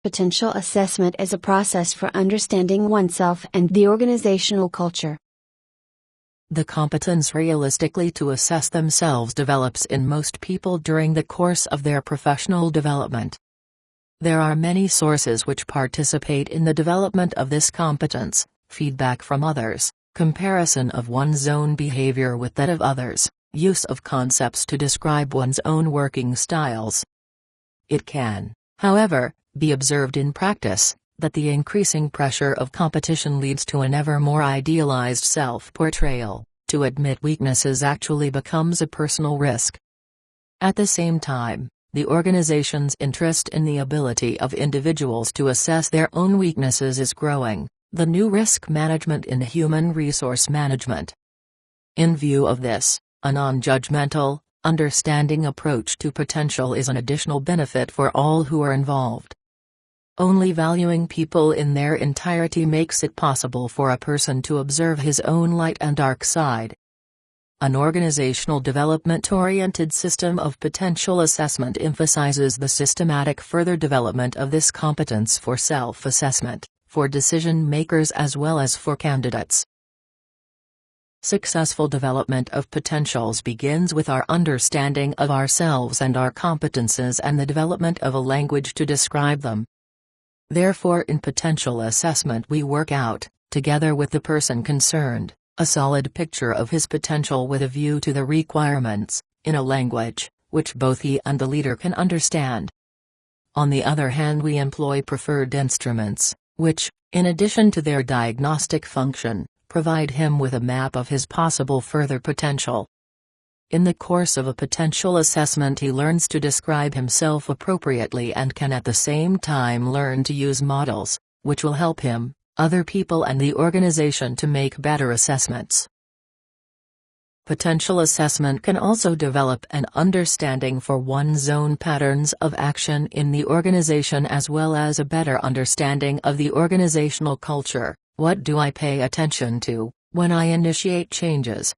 Potential assessment is a process for understanding oneself and the organizational culture. The competence realistically to assess themselves develops in most people during the course of their professional development. There are many sources which participate in the development of this competence: feedback from others, comparison of one's own behavior with that of others, use of concepts to describe one's own working styles. It can, however, be observed in practice that the increasing pressure of competition leads to an ever more idealized self-portrayal. To admit weaknesses actually becomes a personal risk. At the same time, the organization's interest in the ability of individuals to assess their own weaknesses is growing. The new risk management in human resource management. In view of this, a non-judgmental, understanding approach to potential is an additional benefit for all who are involved. Only valuing people in their entirety makes it possible for a person to observe his own light and dark side. An organizational development-oriented system of potential assessment emphasizes the systematic further development of this competence for self-assessment, for decision-makers as well as for candidates. Successful development of potentials begins with our understanding of ourselves and our competences and the development of a language to describe them. Therefore, in potential assessment we work out, together with the person concerned, a solid picture of his potential with a view to the requirements, in a language, which both he and the leader can understand. On the other hand, we employ preferred instruments, which, in addition to their diagnostic function, provide him with a map of his possible further potential. In the course of a potential assessment he learns to describe himself appropriately and can at the same time learn to use models, which will help him, other people and the organization to make better assessments. Potential assessment can also develop an understanding for one's own patterns of action in the organization as well as a better understanding of the organizational culture. What do I pay attention to when I initiate changes?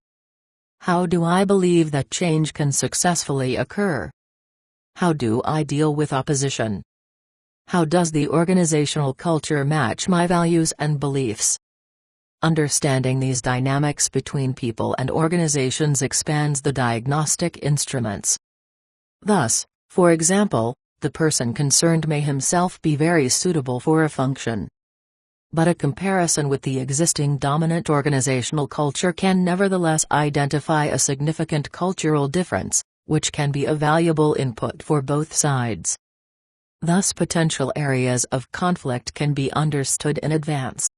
How do I believe that change can successfully occur? How do I deal with opposition? How does the organizational culture match my values and beliefs? Understanding these dynamics between people and organizations expands the diagnostic instruments. Thus, for example, the person concerned may himself be very suitable for a function. But a comparison with the existing dominant organizational culture can nevertheless identify a significant cultural difference, which can be a valuable input for both sides. Thus, potential areas of conflict can be understood in advance.